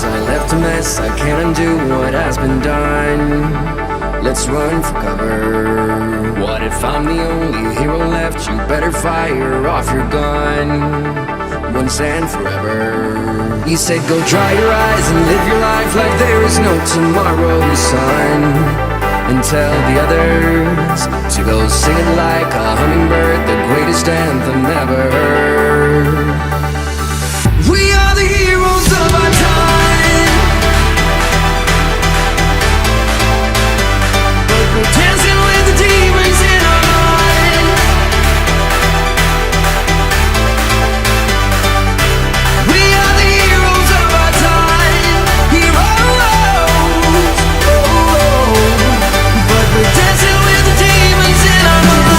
rise, I left a mess, I can't undo what has been done. Let's run for cover. What if I'm the only hero left? You better fire off your gun once and forever. He said go dry your eyes and live your life like there is no tomorrow, son. And tell the others to go sing it like a hummingbird, the greatest anthem ever heard. We are the heroes of our time, but we're dancing with the demons in our mind. We are the heroes of our time, heroes, but we're dancing with the demons in our mind.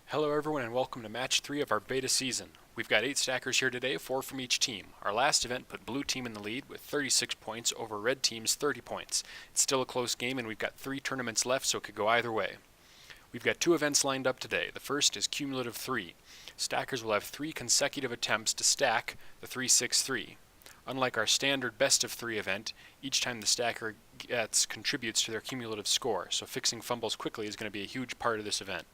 Hello everyone and welcome to match 3 of our beta season. We've got 8 stackers here today, 4 from each team. Our last event put blue team in the lead with 36 points over red team's 30 points. It's still a close game and we've got 3 tournaments left, so it could go either way. We've got 2 events lined up today. The first is cumulative 3. Stackers will have 3 consecutive attempts to stack the 3-6-3. Unlike our standard best of 3 event, each time the stacker contributes to their cumulative score, so fixing fumbles quickly is going to be a huge part of this event.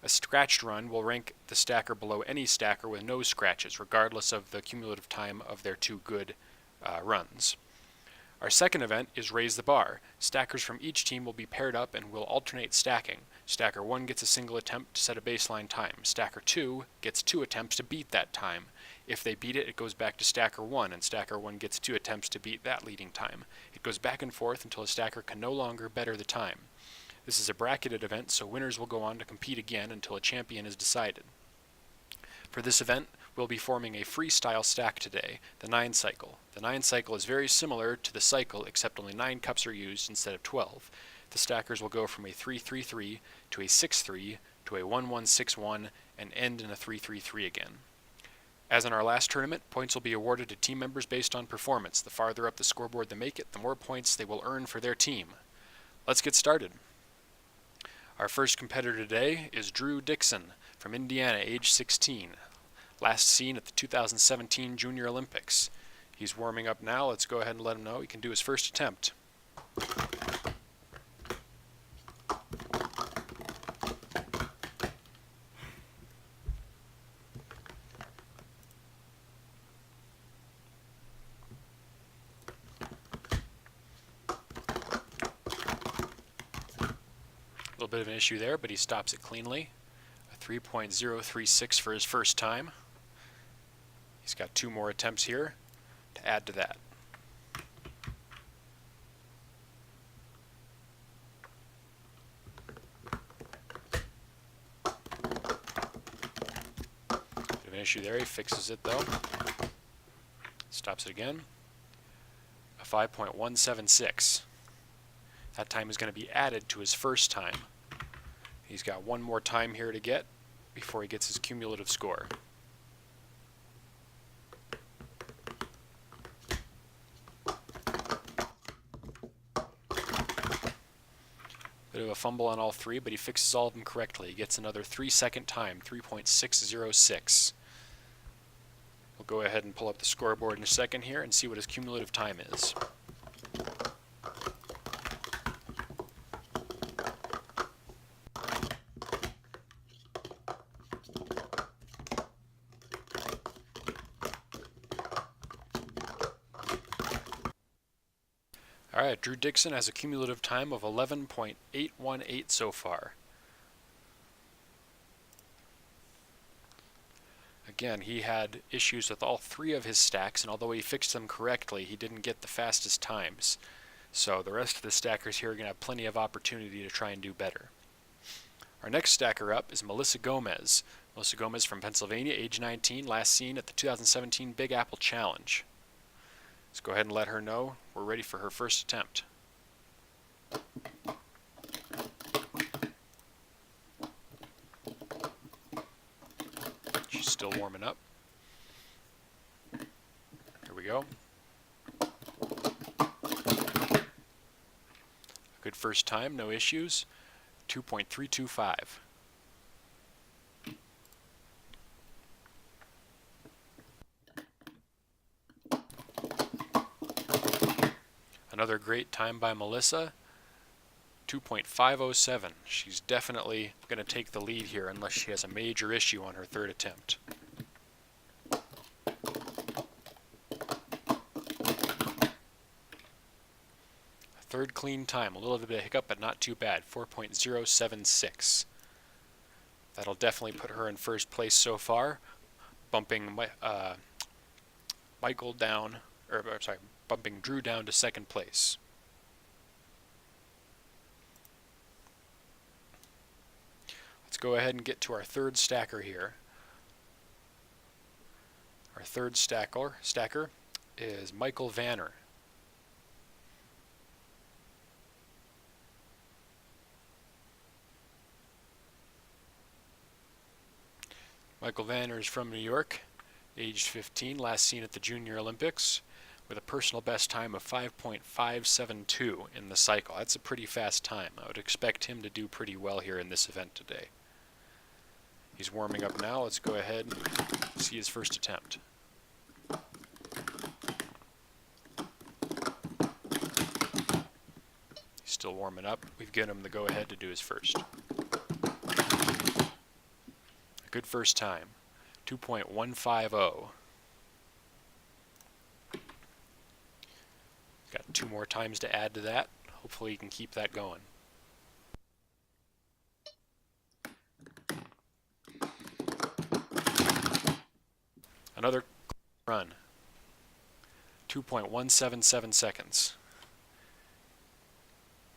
A scratched run will rank the stacker below any stacker with no scratches, regardless of the cumulative time of their 2 good runs. Our second event is Raise the Bar. Stackers from each team will be paired up and will alternate stacking. Stacker 1 gets a single attempt to set a baseline time. Stacker 2 gets 2 attempts to beat that time. If they beat it, it goes back to Stacker 1, and Stacker 1 gets 2 attempts to beat that leading time. It goes back and forth until a stacker can no longer better the time. This is a bracketed event, so winners will go on to compete again until a champion is decided. For this event, we'll be forming a freestyle stack today, the 9 cycle. The 9 cycle is very similar to the cycle, except only 9 cups are used instead of 12. The stackers will go from a 3-3-3 to a 6-3 to a 1-1-6-1 and end in a 3-3-3 again. As in our last tournament, points will be awarded to team members based on performance. The farther up the scoreboard they make it, the more points they will earn for their team. Let's get started. Our first competitor today is Drew Dixon from Indiana, age 16. Last seen at the 2017 Junior Olympics. He's warming up now. Let's go ahead and let him know he can do his first attempt. A little bit of an issue there, but he stops it cleanly. A 3.036 for his first time. He's got 2 more attempts here to add to that. Bit of an issue there, he fixes it though. Stops it again. A 5.176. That time is going to be added to his first time. He's got 1 more time here to get before he gets his cumulative score. Bit of a fumble on all three, but he fixes all of them correctly. He gets another 3-second time, 3.606. We'll go ahead and pull up the scoreboard in a second here and see what his cumulative time is. Alright, Drew Dixon has a cumulative time of 11.818 so far. Again, he had issues with all three of his stacks, and although he fixed them correctly, he didn't get the fastest times. So the rest of the stackers here are going to have plenty of opportunity to try and do better. Our next stacker up is Melissa Gomez. Melissa Gomez from Pennsylvania, age 19, last seen at the 2017 Big Apple Challenge. Let's go ahead and let her know we're ready for her first attempt. She's still warming up. Here we go. Good first time, no issues. 2.325. Another great time by Melissa, 2.507. She's definitely going to take the lead here unless she has a major issue on her third attempt. Third clean time, a little bit of hiccup, but not too bad, 4.076. That'll definitely put her in first place so far, bumping Michael down, or sorry, bumping Drew down to second place. Let's go ahead and get to our third stacker here. Our third stacker is Michael Vanner. Michael Vanner is from New York, aged 15, last seen at the Junior Olympics, with a personal best time of 5.572 in the cycle. That's a pretty fast time. I would expect him to do pretty well here in this event today. He's warming up now. Let's go ahead and see his first attempt. He's still warming up. We've given him the go-ahead to do his first. A good first time, 2.150. Got 2 more times to add to that. Hopefully he can keep that going. Another run. 2.177 seconds.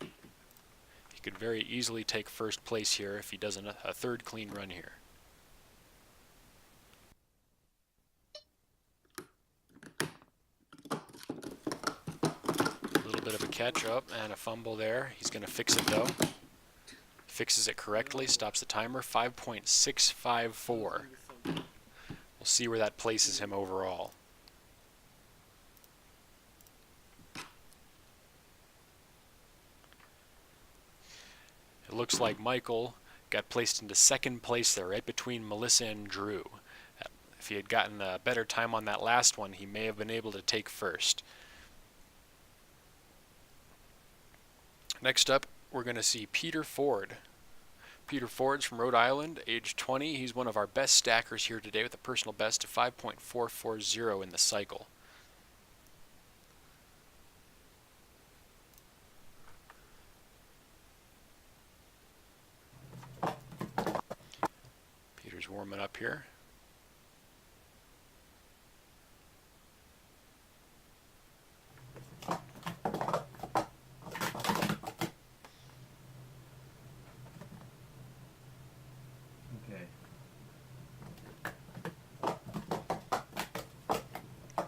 He could very easily take first place here if he does a third clean run here. Catch up and a fumble there. He's going to fix it though. Fixes it correctly, stops the timer, 5.654. We'll see where that places him overall. It looks like Michael got placed into second place there, right between Melissa and Drew. If he had gotten a better time on that last one, he may have been able to take first. Next up, we're going to see Peter Ford. Peter Ford's from Rhode Island, age 20. He's one of our best stackers here today with a personal best of 5.440 in the cycle. Peter's warming up here.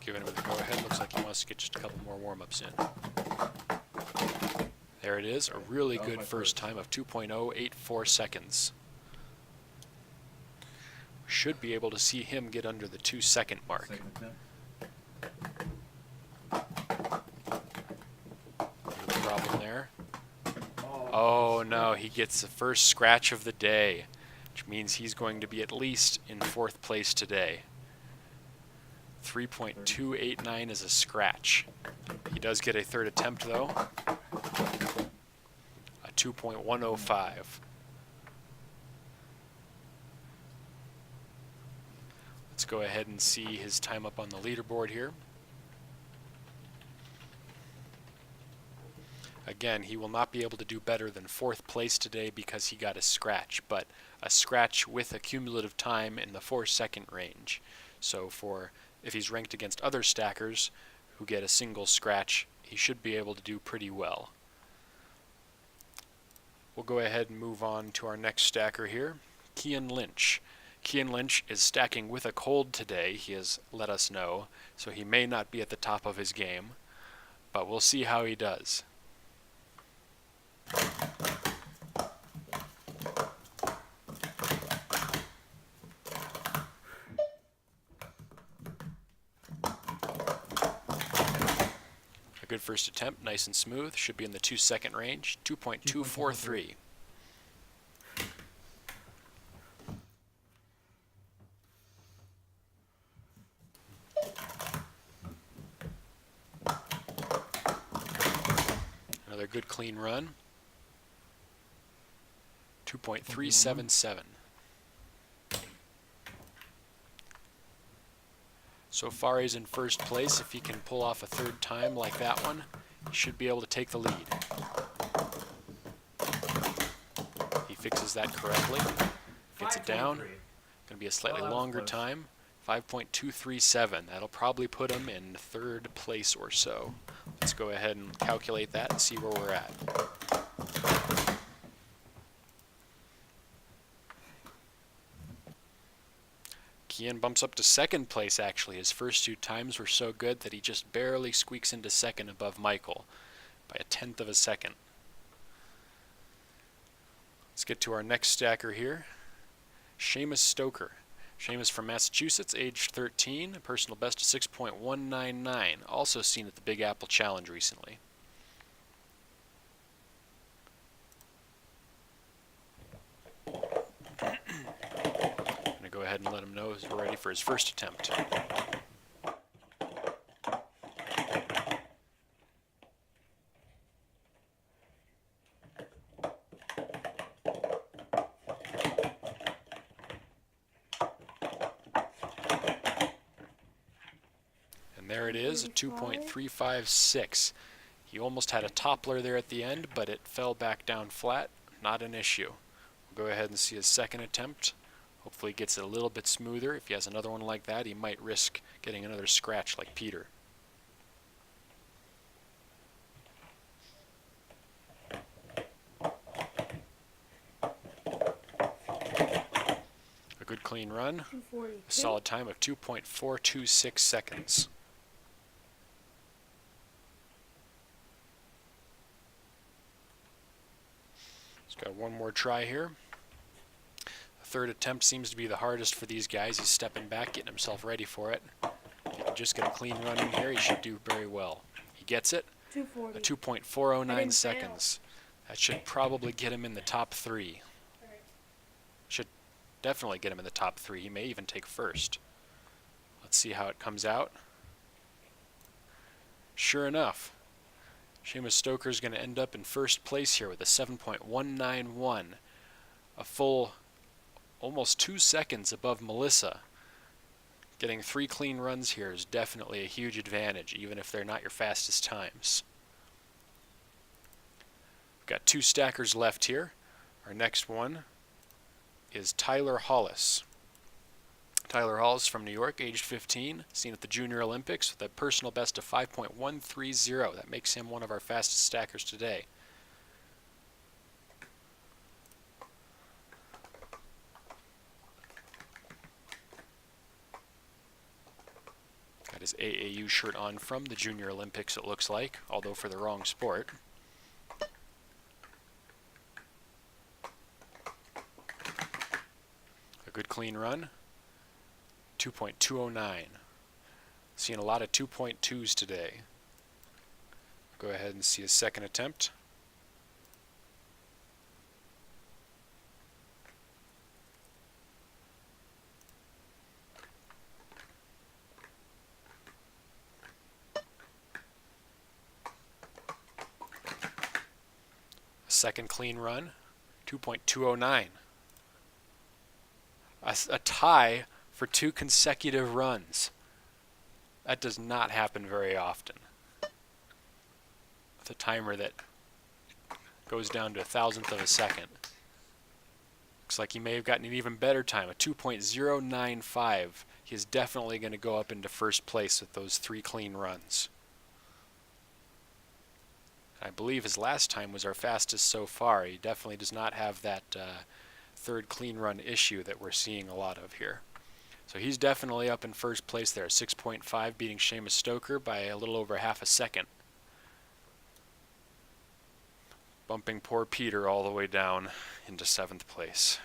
Giving him the go-ahead. Looks like he wants to get just a couple more warm-ups in. There it is. A really good first time of 2.084 seconds. Should be able to see him get under the 2-second mark. No problem there. Oh no, he gets the first scratch of the day, which means he's going to be at least in 4th place today. 3.289 is a scratch. He does get a 3rd attempt though. A 2.105. Let's go ahead and see his time up on the leaderboard here. Again, he will not be able to do better than 4th place today because he got a scratch, but a scratch with a cumulative time in the 4-second range. So if he's ranked against other stackers who get a single scratch, he should be able to do pretty well. We'll go ahead and move on to our next stacker here, Kian Lynch. Kian Lynch is stacking with a cold today, he has let us know, so he may not be at the top of his game, but we'll see how he does. A good first attempt, nice and smooth, should be in the 2-second range, 2.243. Another good clean run. 2.377. So far he's in 1st place. If he can pull off a 3rd time like that one, he should be able to take the lead. He fixes that correctly. Gets it down. Going to be a slightly longer time. 5.237. That'll probably put him in 3rd place or so. Let's go ahead and calculate that and see where we're at. Kian bumps up to 2nd place actually. His first 2 times were so good that he just barely squeaks into 2nd above Michael by a 1/10 of a second. Let's get to our next stacker here, Seamus Stoker. Seamus from Massachusetts, aged 13, a personal best of 6.199, also seen at the Big Apple Challenge recently. Go ahead and let him know he's ready for his first attempt. And there it is, a 2.356. He almost had a toppler there at the end, but it fell back down flat. Not an issue. We'll go ahead and see his 2nd attempt. Hopefully he gets it a little bit smoother. If he has another one like that, he might risk getting another scratch like Peter. A good clean run. A solid time of 2.426 seconds. He's got one more try here. 3rd attempt seems to be the hardest for these guys. He's stepping back, getting himself ready for it. If he can just get a clean run in here, he should do very well. He gets it. A 2.409 seconds. That should probably get him in the top 3. Should definitely get him in the top 3. He may even take 1st. Let's see how it comes out. Sure enough, Seamus Stoker is going to end up in 1st place here with a 7.191. A full almost 2 seconds above Melissa. Getting 3 clean runs here is definitely a huge advantage, even if they're not your fastest times. We've got 2 stackers left here. Our next one is Tyler Hollis. Tyler Hollis from New York, aged 15, seen at the Junior Olympics with a personal best of 5.130. That makes him one of our fastest stackers today. Got his AAU shirt on from the Junior Olympics, it looks like, although for the wrong sport. A good clean run. 2.209. Seeing a lot of 2.2s today. Go ahead and see his 2nd attempt. second clean run, 2.209. A tie for 2 consecutive runs. That does not happen very often. With a timer that goes down to 1,000th of a second. Looks like he may have gotten an even better time, a 2.095. He is definitely going to go up into first place with those 3 clean runs. I believe his last time was our fastest so far. He definitely does not have that third clean run issue that we're seeing a lot of here. So he's definitely up in first place there, 6.5, beating Seamus Stoker by a little over half a second. Bumping poor Peter all the way down into 7th place.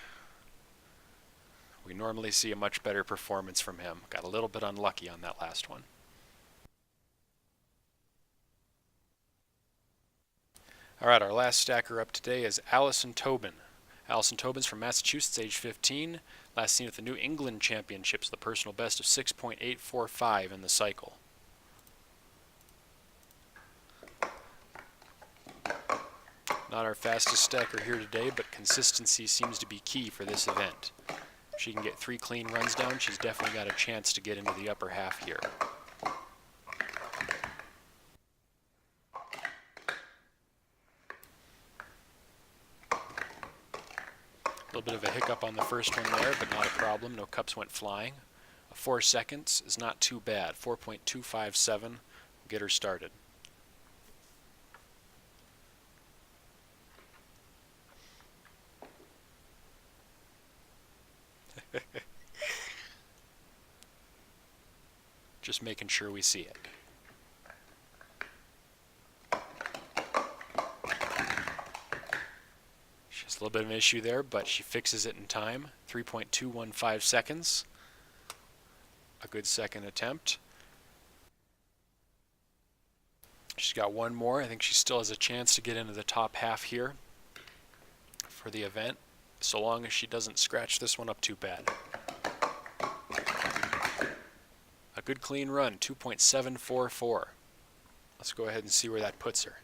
We normally see a much better performance from him. Got a little bit unlucky on that last one. Alright, our last stacker up today is Allison Tobin. Allison Tobin's from Massachusetts, age 15. Last seen at the New England Championships, the personal best of 6.845 in the cycle. Not our fastest stacker here today, but consistency seems to be key for this event. If she can get 3 clean runs down, she's definitely got a chance to get into the upper half here. A little bit of a hiccup on the first one there, but not a problem. No cups went flying. 4 seconds is not too bad. 4.257 will get her started. Just making sure we see it. She has a little bit of an issue there, but she fixes it in time. 3.215 seconds. A good second attempt. She's got one more. I think she still has a chance to get into the top half here for the event, so long as she doesn't scratch this one up too bad. A good clean run, 2.744. Let's go ahead and see where that puts her.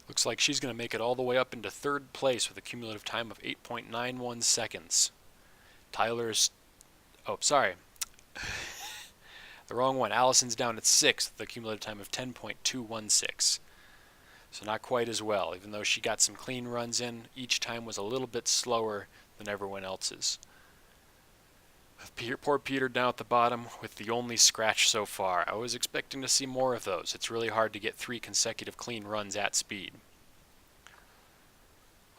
Looks like she's going to make it all the way up into 3rd place with a cumulative time of 8.91 seconds. Tyler's... oh, sorry. The wrong one. Allison's down at 6th with a cumulative time of 10.216. So not quite as well, even though she got some clean runs in. Each time was a little bit slower than everyone else's. Poor Peter down at the bottom with the only scratch so far. I was expecting to see more of those. It's really hard to get 3 consecutive clean runs at speed.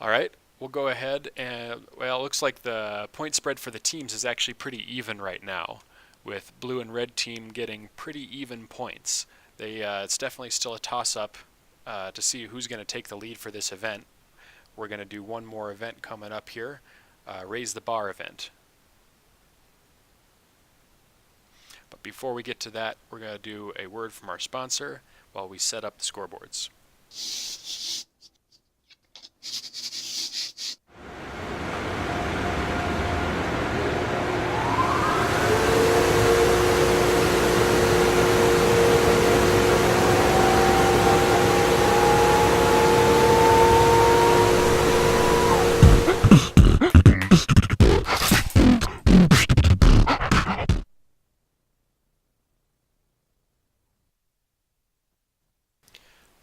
Alright, we'll go ahead and, well, it looks like the point spread for the teams is actually pretty even right now, with blue and red team getting pretty even points. It's definitely still a toss-up to see who's going to take the lead for this event. We're going to do one more event coming up here, Raise the Bar event. But before we get to that, we're going to do a word from our sponsor while we set up the scoreboards.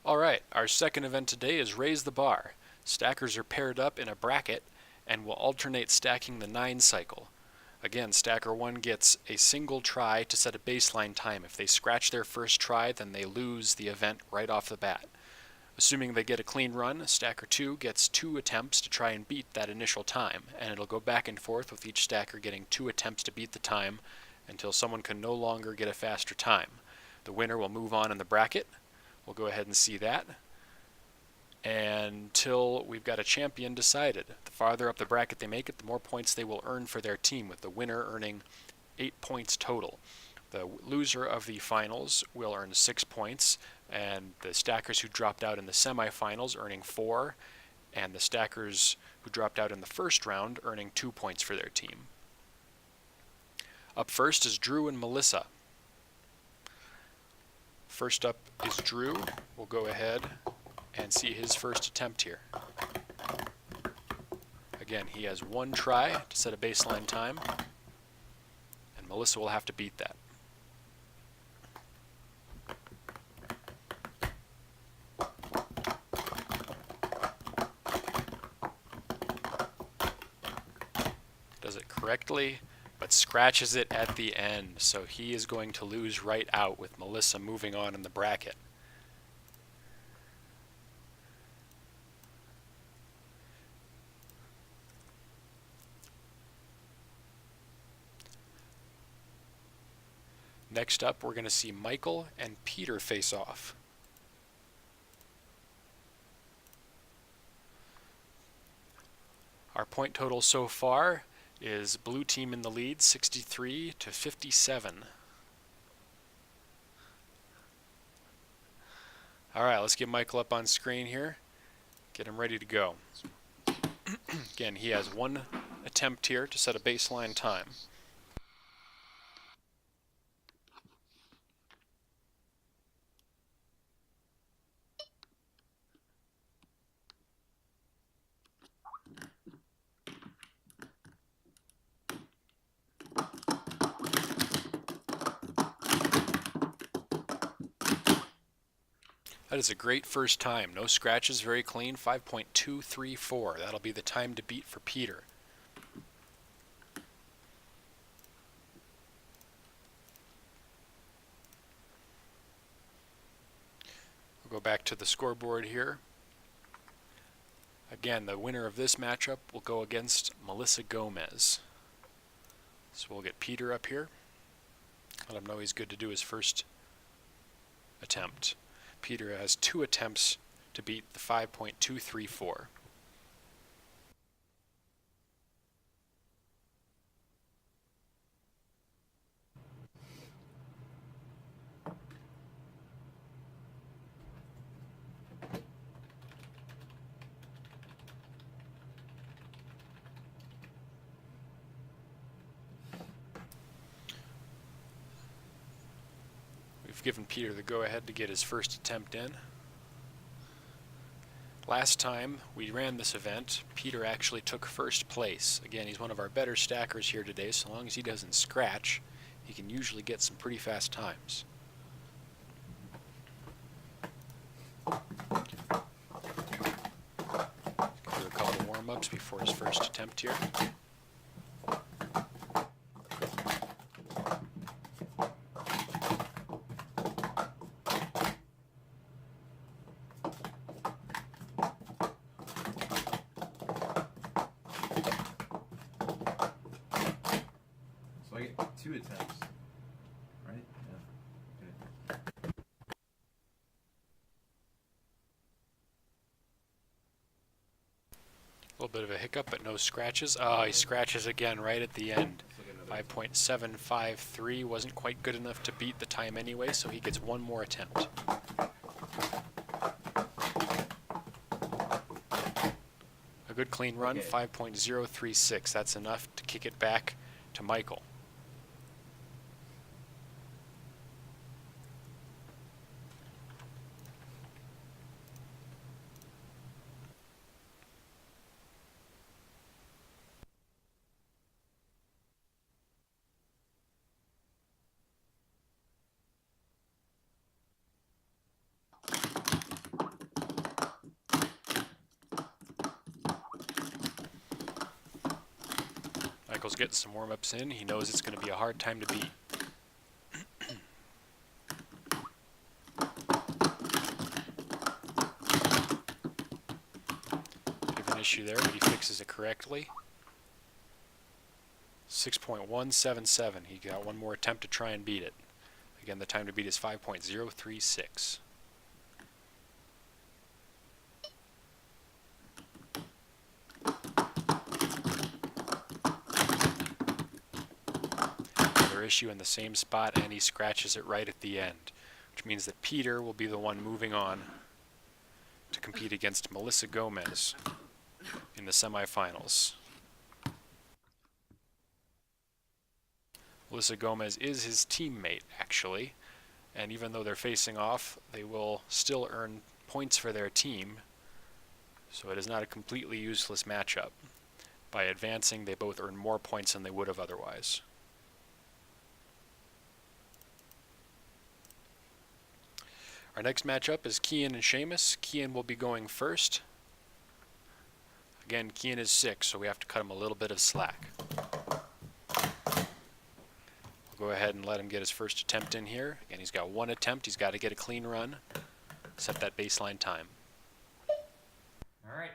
Alright, our second event today is Raise the Bar. Stackers are paired up in a bracket and will alternate stacking the 9 cycle. Again, stacker 1 gets a single try to set a baseline time. If they scratch their first try, then they lose the event right off the bat. Assuming they get a clean run, stacker 2 gets 2 attempts to try and beat that initial time, and it'll go back and forth with each stacker getting 2 attempts to beat the time until someone can no longer get a faster time. The winner will move on in the bracket. We'll go ahead and see that until we've got a champion decided. The farther up the bracket they make it, the more points they will earn for their team, with the winner earning 8 points total. The loser of the finals will earn 6 points, and the stackers who dropped out in the semifinals earning 4, and the stackers who dropped out in the first round earning 2 points for their team. Up first is Drew and Melissa. First up is Drew. We'll go ahead and see his first attempt here. Again, he has one try to set a baseline time, and Melissa will have to beat that. Does it correctly, but scratches it at the end, so he is going to lose right out with Melissa moving on in the bracket. Next up, we're going to see Michael and Peter face off. Our point total so far is blue team in the lead, 63 to 57. All right, let's get Michael up on screen here. Get him ready to go. Again, he has one attempt here to set a baseline time. That is a great first time. No scratches, very clean, 5.234. That'll be the time to beat for Peter. We'll go back to the scoreboard here. Again, the winner of this matchup will go against Melissa Gomez. So we'll get Peter up here. Let him know he's good to do his first attempt. Peter has 2 attempts to beat the 5.234. We've given Peter the go-ahead to get his first attempt in. Last time we ran this event, Peter actually took first place. Again, he's one of our better stackers here today. So long as he doesn't scratch, he can usually get some pretty fast times. Do a couple warm-ups before his first attempt here. So I get 2 attempts, right? Yeah. Good. A little bit of a hiccup, but no scratches. Oh, he scratches again right at the end. 5.753 wasn't quite good enough to beat the time anyway, so he gets one more attempt. A good clean run, 5.036. That's enough to kick it back to Michael. Michael's getting some warm-ups in. He knows it's going to be a hard time to beat. Bit of an issue there, but he fixes it correctly. 6.177. He got one more attempt to try and beat it. Again, the time to beat is 5.036. Issue in the same spot, and he scratches it right at the end, which means that Peter will be the one moving on to compete against Melissa Gomez in the semifinals. Melissa Gomez is his teammate, actually. And even though they're facing off, they will still earn points for their team. So it is not a completely useless matchup. By advancing, they both earn more points than they would have otherwise. Our next matchup is Kian and Seamus. Kian will be going first. Again, Kian is 6, so we have to cut him a little bit of slack. We'll go ahead and let him get his first attempt in here. Again, he's got 1 attempt. He's got to get a clean run. Set that baseline time. All right.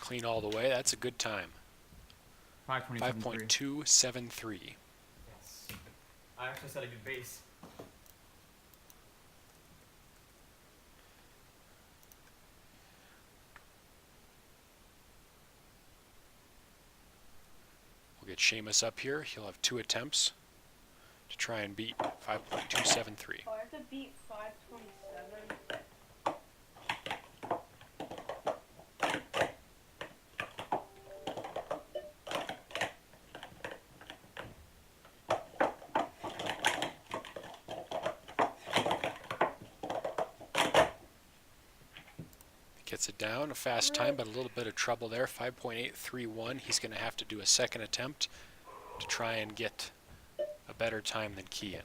Clean all the way. That's a good time. 5.273. Yes. I actually set a good base. We'll get Seamus up here. He'll have 2 attempts to try and beat 5.273. Oh, I have to beat 527. Gets it down, a fast time, but a little bit of trouble there. 5.831. He's going to have to do a second attempt to try and get a better time than Kian.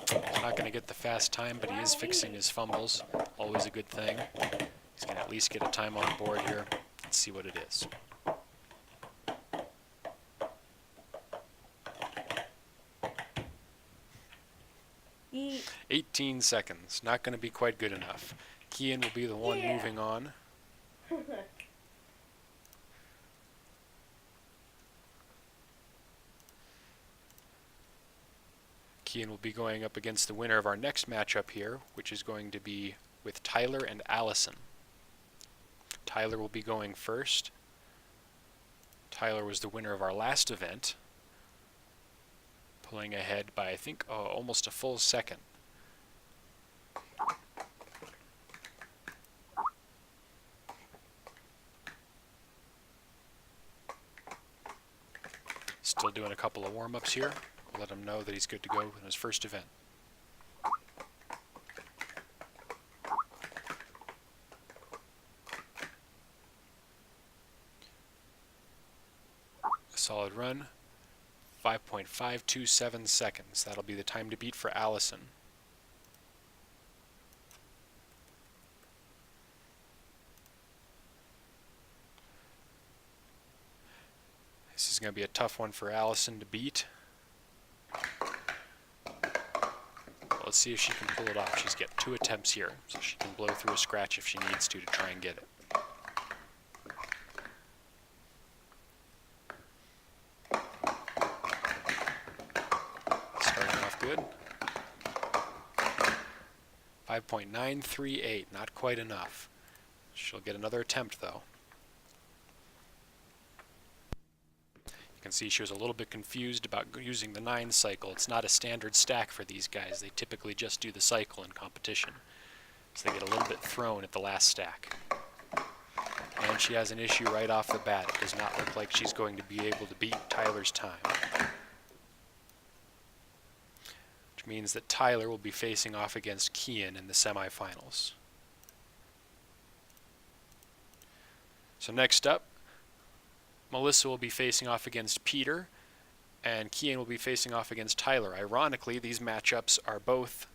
He's not going to get the fast time, but he is fixing his fumbles. Always a good thing. He's going to at least get a time on board here. Let's see what it is. 18 seconds. Not going to be quite good enough. Kian will be the one moving on. Kian will be going up against the winner of our next matchup here, which is going to be with Tyler and Allison. Tyler will be going first. Tyler was the winner of our last event, pulling ahead by, I think, almost a full second. Still doing a couple of warm-ups here. Let him know that he's good to go in his first event. A solid run. 5.527 seconds. That'll be the time to beat for Allison. This is going to be a tough one for Allison to beat. Let's see if she can pull it off. She's got 2 attempts here, so she can blow through a scratch if she needs to try and get it. Starting off good. 5.938, not quite enough. She'll get another attempt though. You can see she was a little bit confused about using the 9 cycle. It's not a standard stack for these guys. They typically just do the cycle in competition. So they get a little bit thrown at the last stack. And she has an issue right off the bat. It does not look like she's going to be able to beat Tyler's time. Which means that Tyler will be facing off against Kian in the semifinals. So next up, Melissa will be facing off against Peter, and Kian will be facing off against Tyler. Ironically, these matchups are both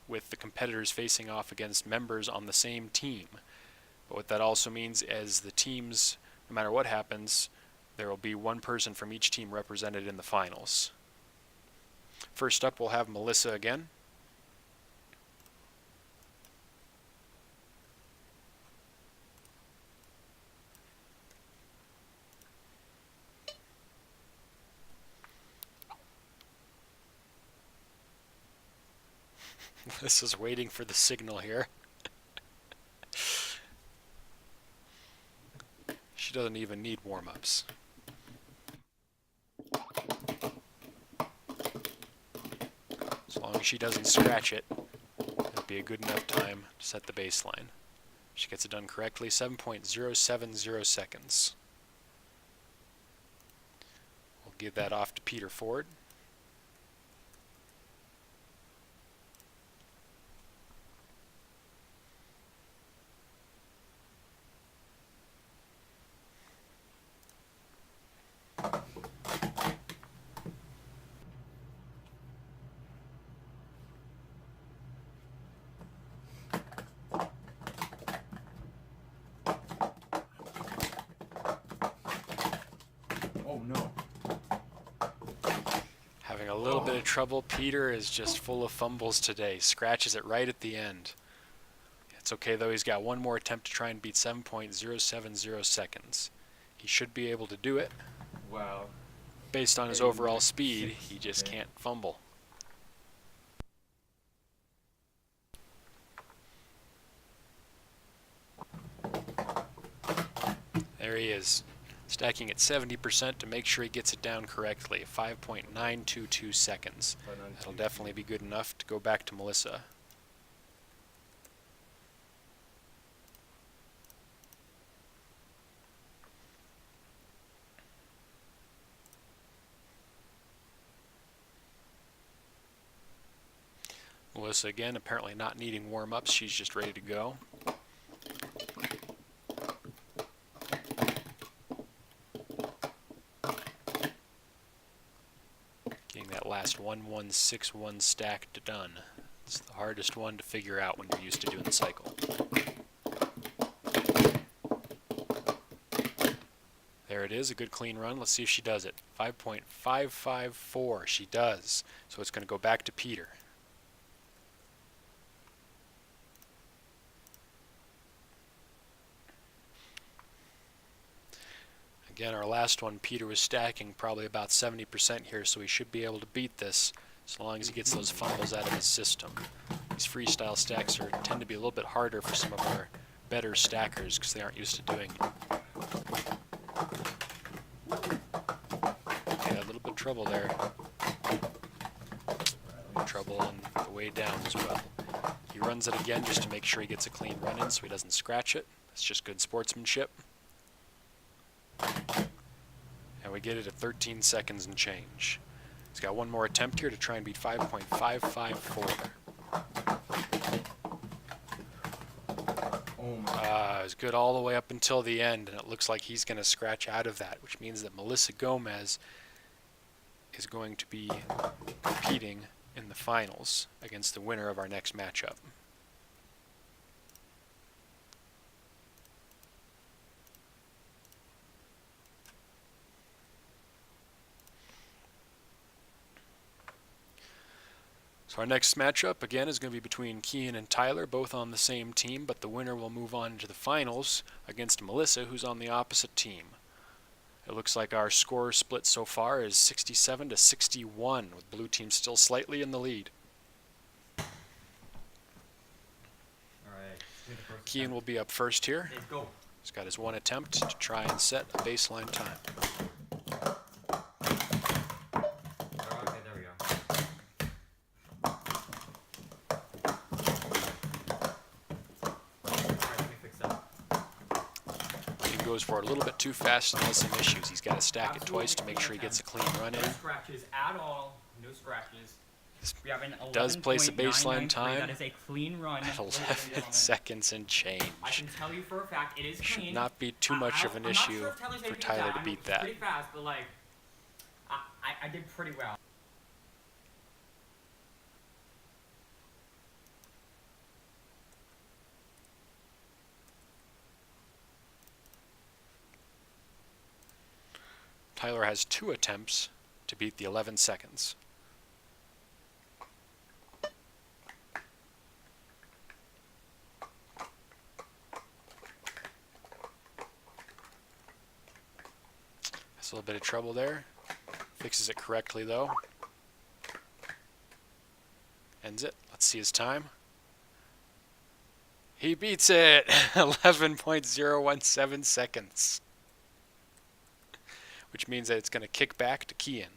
with the competitors facing off against members on the same team. But what that also means is the teams, no matter what happens, there will be one person from each team represented in the finals. First up, we'll have Melissa again. This is waiting for the signal here. She doesn't even need warm-ups. As long as she doesn't scratch it, it'll be a good enough time to set the baseline. She gets it done correctly, 7.070 seconds. We'll give that off to Peter Ford. Oh no. Having a little bit of trouble. Peter is just full of fumbles today. Scratches it right at the end. It's okay though, he's got one more attempt to try and beat 7.070 seconds. He should be able to do it. Wow. Based on his overall speed, he just can't fumble. There he is, stacking at 70% to make sure he gets it down correctly. 5.922 seconds. That'll definitely be good enough to go back to Melissa. Melissa again, apparently not needing warm-ups. She's just ready to go. Getting that last 1161 stacked done. It's the hardest one to figure out when you're used to doing the cycle. There it is, a good clean run. Let's see if she does it. 5.554, she does. So it's going to go back to Peter. Again, our last one, Peter was stacking probably about 70% here, so he should be able to beat this as long as he gets those fumbles out of his system. These freestyle stacks tend to be a little bit harder for some of our better stackers because they aren't used to doing it. Yeah, a little bit of trouble there. Trouble on the way down as well. He runs it again just to make sure he gets a clean run in so he doesn't scratch it. It's just good sportsmanship. And we get it at 13 seconds and change. He's got one more attempt here to try and beat 5.554. Oh my. It was good all the way up until the end, and it looks like he's going to scratch out of that, which means that Melissa Gomez is going to be competing in the finals against the winner of our next matchup. So our next matchup, again, is going to be between Kian and Tyler, both on the same team, but the winner will move on to the finals against Melissa, who's on the opposite team. It looks like our score split so far is 67 to 61, with blue team still slightly in the lead. Alright. Kian will be up first here. Let's go. He's got his one attempt to try and set a baseline time. Okay, there we go. Alright, let me fix that. He goes for it a little bit too fast and has some issues. He's got to stack it twice to make sure he gets a clean run in. No scratches at all. No scratches. We have an Does place a baseline 11.993. time. That is a clean run. At ladies and 11 gentlemen. seconds and change. I can tell you for a fact it is Should clean. not be too much of an I'm not issue sure if Tyler's able for to do Tyler that. to I beat moved that. pretty fast, but like, I did pretty well. Tyler has 2 attempts to beat the 11 seconds. Has a little bit of trouble there. Fixes it correctly though. Ends it. Let's see his time. He beats it! 11.017 seconds. Which means that it's going to kick back to Kian.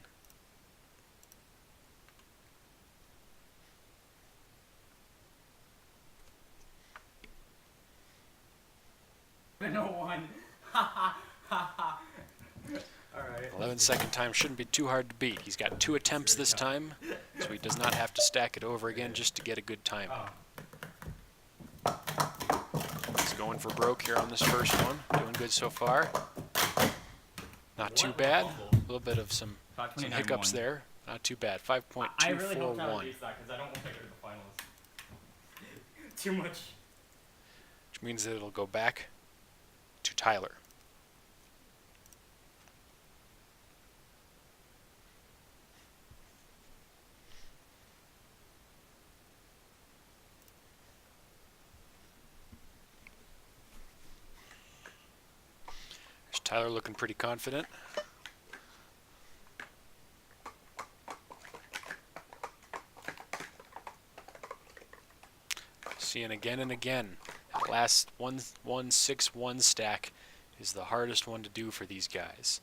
Kian's second time shouldn't be too hard to beat. He's got 2 attempts this time, so he does not have to stack it over again just to get a good time. He's going for broke here on this first one. Doing good so far. Not too bad. A little bit of some hiccups there. Not too bad. 5.241. I really hope Tyler beats that because I don't want to go to the finals. Too much. Which means that it'll go back to Tyler. There's Tyler looking pretty confident. Seeing again and again, that last 1-1-6-1 stack is the hardest one to do for these guys.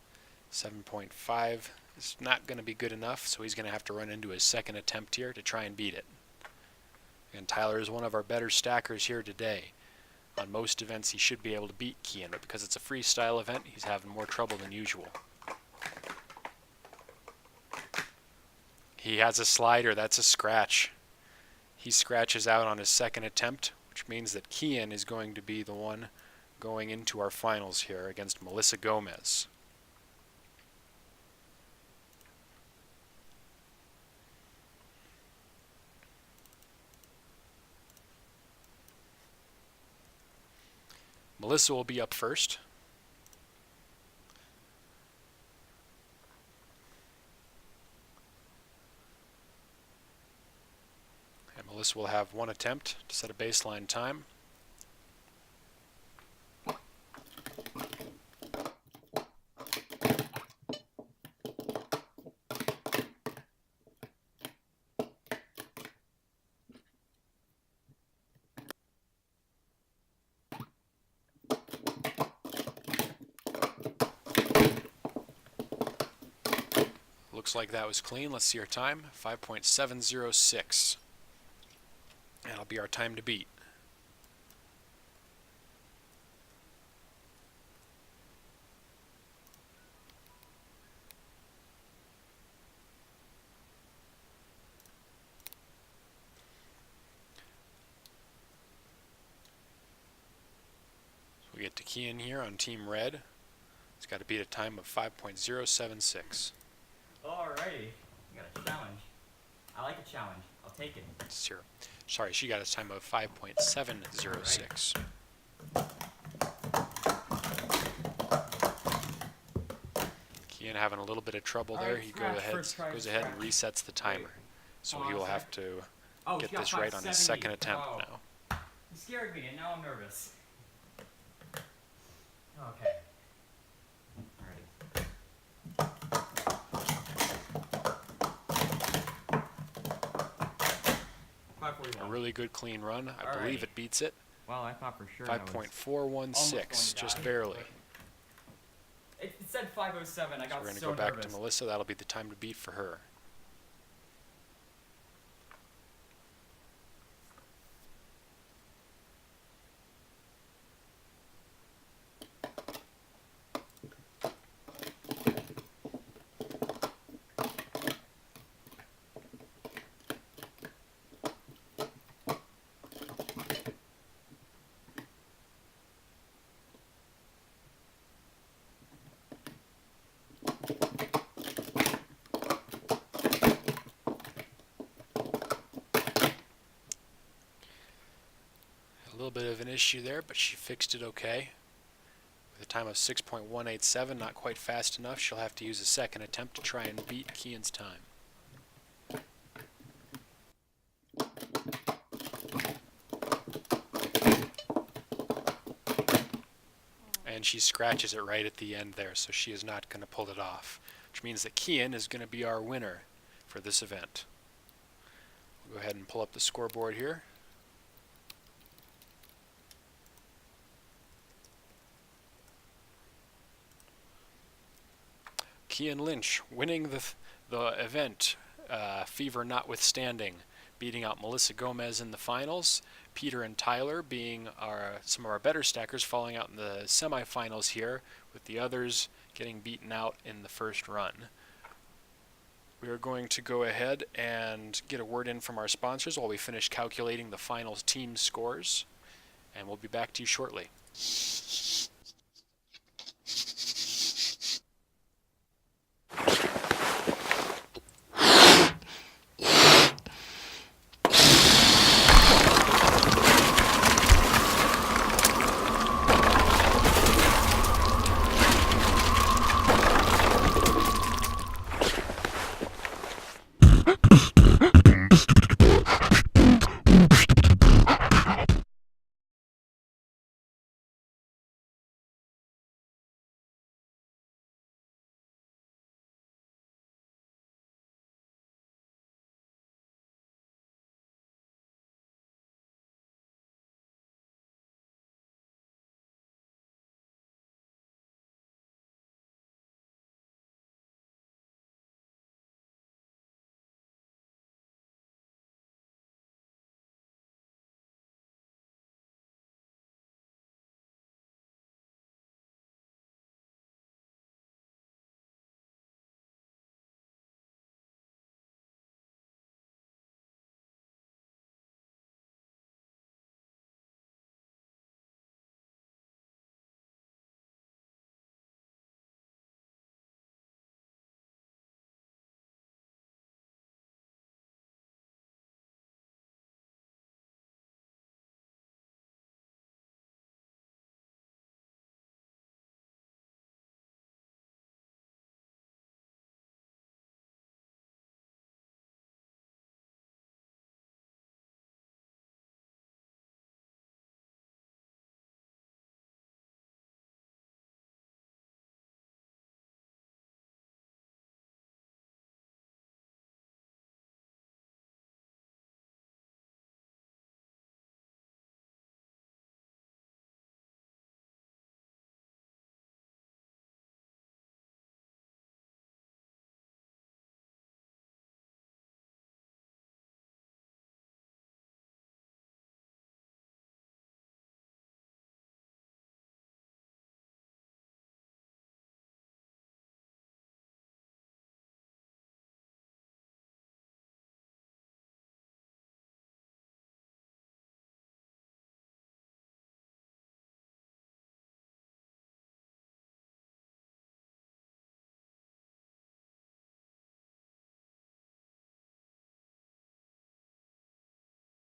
7.5 is not going to be good enough, so he's going to have to run into his second attempt here to try and beat it. And Tyler is one of our better stackers here today. On most events he should be able to beat Kian, but because it's a freestyle event, he's having more trouble than usual. He has a slider, that's a scratch. He scratches out on his second attempt, which means that Kian is going to be the one going into our finals here against Melissa Gomez. Melissa will be up first. Melissa will have 1 attempt to set a baseline time. Looks like that was clean. Let's see our time. 5.706. That'll be our time to beat. So we get to Kian here on Team Red. It's got to beat a time of 5.076. Alrighty. You got a challenge. I like a challenge. I'll take it. Sorry, she got a time of 5.706. Kian having a little bit of trouble there. He goes ahead and resets the timer. So he will have to get this right on his second attempt now. You scared me, and now I'm nervous. Okay. A really good clean run. I believe it beats it. Well, I thought for sure. 5.416, just barely. It said 507. I got so nervous. So we're going to go back to Melissa. That'll be the time to beat for her. A little bit of an issue there, but she fixed it okay. With a time of 6.187, not quite fast enough. She'll have to use a second attempt to try and beat Kian's time. And she scratches it right at the end there, so she is not going to pull it off. Which means that Kian is going to be our winner for this event. We'll go ahead and pull up the scoreboard here. Kian Lynch winning the event, fever notwithstanding, beating out Melissa Gomez in the finals. Peter and Tyler being some of our better stackers, falling out in the semifinals here, with the others getting beaten out in the first run. We are going to go ahead and get a word in from our sponsors while we finish calculating the final team scores, and we'll be back to you shortly.